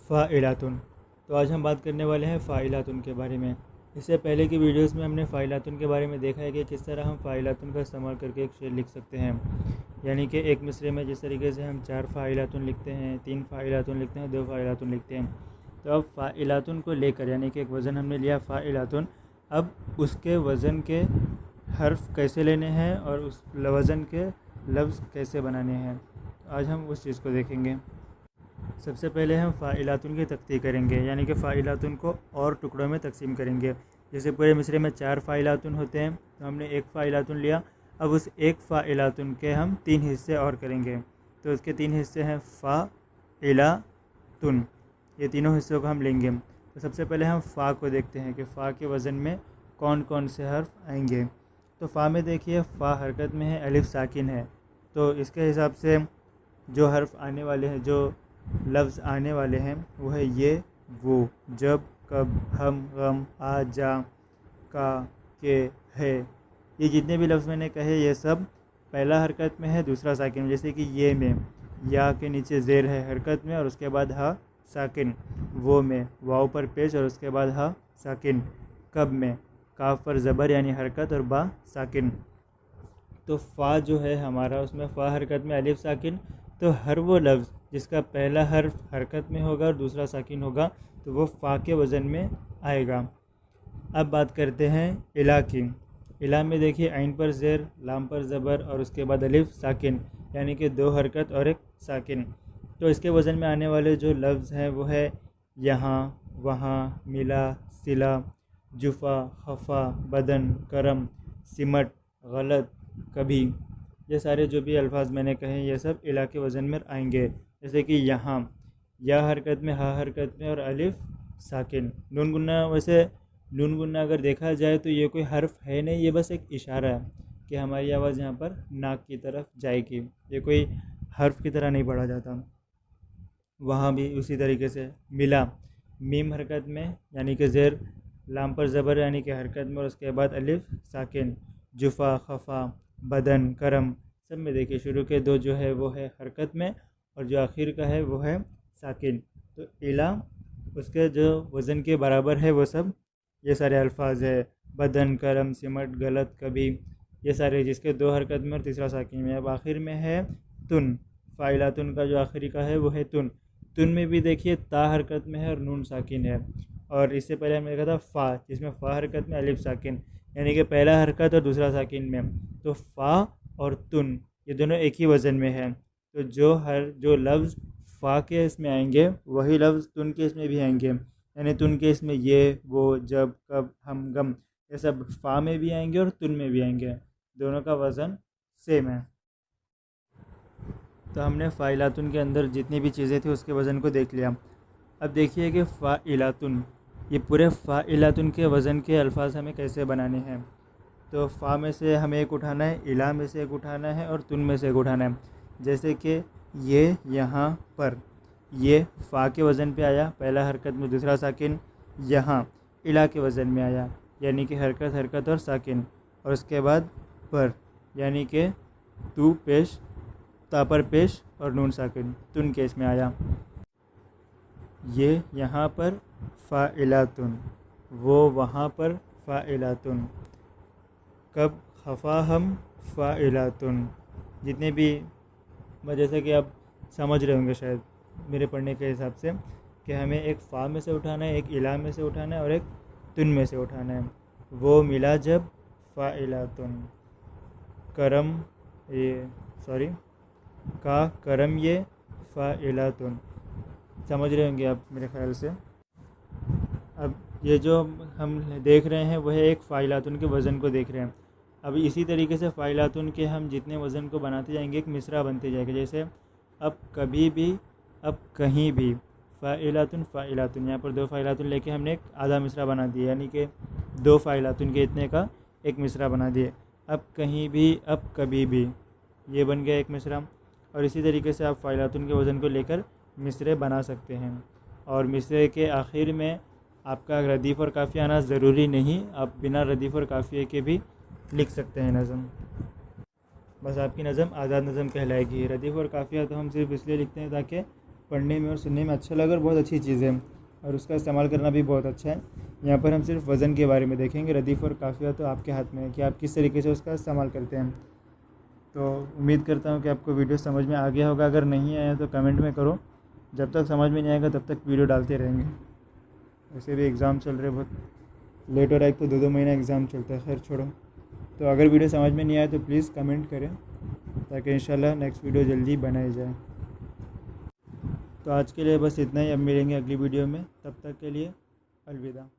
फ़ाइलातुन। तो आज हम बात करने वाले हैं फ़ाइलातुन के बारे में। इससे पहले की वीडियोस में हमने फ़ाइलातुन के बारे में देखा है कि किस तरह हम फ़ाइलातुन का इस्तेमाल करके एक शेर लिख सकते हैं। यानी कि एक मिसरे में जिस तरीके से हम 4 फ़ाइलातुन लिखते हैं, 3 फ़ाइलातुन लिखते हैं, 2 फ़ाइलातुन लिखते हैं। तो अब फ़ाइलातुन को लेकर, यानी कि एक वज़न हमने लिया फ़ाइलातुन, अब उसके वज़न के हर्फ कैसे लेने हैं और उस वज़न के लफ्ज़ कैसे बनाने हैं, आज हम उस चीज़ को देखेंगे। सबसे पहले हम फ़ाइलातुन की तख्ती करेंगे, यानी कि फ़ाइलातुन को और टुकड़ों में तकसीम करेंगे। जैसे पूरे मिसरे में 4 फ़ाइलातुन होते हैं, तो हमने एक फ़ाइलातुन लिया। अब उस एक फ़ाइलातुन के हम 3 हिस्से और करेंगे। तो उसके 3 हिस्से हैं फ़ाइलातुन। ये तीनों हिस्सों को हम लेंगे। तो सबसे पहले हम फ़ा को देखते हैं कि फ़ा के वज़न में कौन कौन से हर्फ आएंगे। तो फ़ा में देखिए, फ़ा हरकत में है, अलिफ साकिन है। तो इसके हिसाब से जो हर्फ आने वाले हैं, जो लफ्ज़ आने वाले हैं, वो है ये, वो, जब, कब, हम, गम, आ, जा, का, के, है। ये जितने भी लफ्ज़ मैंने कहे, ये सब पहला हरकत में है, दूसरा साकिन में। जैसे कि ये में या के नीचे ज़ेर है हरकत में, और उसके बाद हा साकिन। वो में वाव पर पेश और उसके बाद हा साकिन। कब में काफ पर ज़बर यानी हरकत और बा साकिन। तो फ़ा जो है हमारा, उसमें फ़ा हरकत में, अलिफ साकिन। तो हर वो लफ्ज़ जिसका पहला हर्फ हरकत में होगा और दूसरा साकिन होगा, तो वो फ़ा के वज़न में आएगा। अब बात करते हैं इला की। इला में देखिए, आइन पर ज़ेर, लाम पर ज़बर और उसके बाद अलिफ साकिन, यानी कि 2 हरकत और एक साकिन। तो इसके वज़न में आने वाले जो लफ्ज़ हैं वो है यहाँ, वहाँ, मिला, सिला, जुफ़ा, खफ़ा, बदन, करम, सिमट, गलत, कभी। ये सारे जो भी अल्फाज मैंने कहे, ये सब इला के वज़न में आएंगे। जैसे कि यहाँ, या हरकत में, हा हरकत में और अलिफ साकिन। नून गुन्ना, वैसे नून गुन्ना अगर देखा जाए तो ये कोई हर्फ है नहीं, ये बस एक इशारा है कि हमारी आवाज़ यहाँ पर नाक की तरफ जाएगी। ये कोई हर्फ की तरह नहीं पढ़ा जाता। वहाँ भी उसी तरीके से मिला, मीम हरकत में यानी कि ज़ेर, लाम पर ज़बर यानी कि हरकत में और उसके बाद अलिफ साकिन। जुफ़ा, खफ़ा, बदन, करम, सब में देखिए शुरू के 2 जो है वो है हरकत में और जो आखिर का है वो है साकिन। तो इला उसके जो वज़न के बराबर है, वो सब ये सारे अल्फाज है। बदन, करम, सिमट, गलत, कभी, ये सारे जिसके 2 हरकत में और तीसरा साकिन में। अब आखिर में है तुन। फ़ाइलातुन का जो आखिरी का है वो है तुन। तुन में भी देखिए ता हरकत में है और नून साकिन है। और इससे पहले हमने देखा था फ़ा, जिसमें फ़ा हरकत में, अलिफ साकिन, यानी कि पहला हरकत और दूसरा साकिन में। तो फ़ा और तुन ये दोनों एक ही वज़न में है। तो जो लफ्ज़ फ़ा के इसमें आएंगे, वही लफ्ज़ तुन के इसमें भी आएंगे। यानी तुन के इसमें ये, वो, जब, कब, हम, गम, ये सब फ़ा में भी आएंगे और तुन में भी आएंगे। दोनों का वज़न सेम है। तो हमने फ़ाइलातुन के अंदर जितनी भी चीज़ें थी उसके वज़न को देख लिया। अब देखिए कि फ़ाइलातुन, ये पूरे फ़ाइलातुन के वज़न के अल्फाज हमें कैसे बनाने हैं। तो फ़ा में से हमें एक उठाना है, इला में से एक उठाना है और तुन में से एक उठाना है। जैसे कि ये, यहाँ पर, ये फ़ा के वज़न पे आया, पहला हरकत में, दूसरा साकिन। यहाँ इला के वज़न में आया, यानी कि हरकत हरकत और साकिन। और उसके बाद पर, यानी कि तू पेश, ता पर पेश और नून साकिन, तुन के इसमें आया। ये यहाँ पर फ़ाइलातुन, वो वहाँ पर फ़ाइलातुन, कब, खफ़ा, हम, फ़ाइलातुन। जितने भी, जैसे कि आप समझ रहे होंगे शायद मेरे पढ़ने के हिसाब से, कि हमें एक फ़ा में से उठाना है, एक इला में से उठाना है और एक तुन में से उठाना है। वो मिला जब, फ़ाइलातुन। करम, ये सॉरी, का, करम, ये फ़ाइलातुन। समझ रहे होंगे आप मेरे ख्याल से। अब ये जो हम देख रहे हैं वह एक फ़ाइलातुन के वज़न को देख रहे हैं। अब इसी तरीके से फ़ाइलातुन के हम जितने वज़न को बनाते जाएंगे, एक मिसरा बनते जाएगा। जैसे अब कभी भी, अब कहीं भी, फ़ाइलातुन फ़ाइलातुन, यहाँ पर 2 फ़ाइलातुन लेके हमने एक आधा मिसरा बना दिया, यानी कि 2 फ़ाइलातुन के इतने का एक मिसरा बना दिए। अब कहीं भी, अब कभी भी, ये बन गया एक मिसरा। और इसी तरीके से आप फ़ाइलातुन के वज़न को लेकर मिसरे बना सकते हैं। और मिसरे के आखिर में आपका रदीफ़ और काफ़िया आना ज़रूरी नहीं, आप बिना रदीफ़ और काफ़िए के भी लिख सकते हैं नज़म। बस आपकी नज़म आज़ाद नज़म कहलाएगी। रदीफ़ और काफ़िया तो हम सिर्फ इसलिए लिखते हैं ताकि पढ़ने में और सुनने में अच्छा लगा और बहुत अच्छी चीज़ है और उसका इस्तेमाल करना भी बहुत अच्छा है। यहाँ पर हम सिर्फ वज़न के बारे में देखेंगे। रदीफ़ और काफ़िया तो आपके हाथ में है कि आप किस तरीके से उसका इस्तेमाल करते हैं। तो उम्मीद करता हूँ कि आपको वीडियो समझ में आ गया होगा। अगर नहीं आया तो कमेंट में करो, जब तक समझ में नहीं आएगा तब तक वीडियो डालते रहेंगे। वैसे भी एग्ज़ाम चल रहे, बहुत लेट हो रहा है, एक तो 2-2 महीना एग्ज़ाम चलता है। खैर छोड़ो। तो अगर वीडियो समझ में नहीं आया तो प्लीज़ कमेंट करें ताकि इंशाल्लाह नेक्स्ट वीडियो जल्दी बनाई जाए। तो आज के लिए बस इतना ही। अब मिलेंगे अगली वीडियो में, तब तक के लिए अलविदा।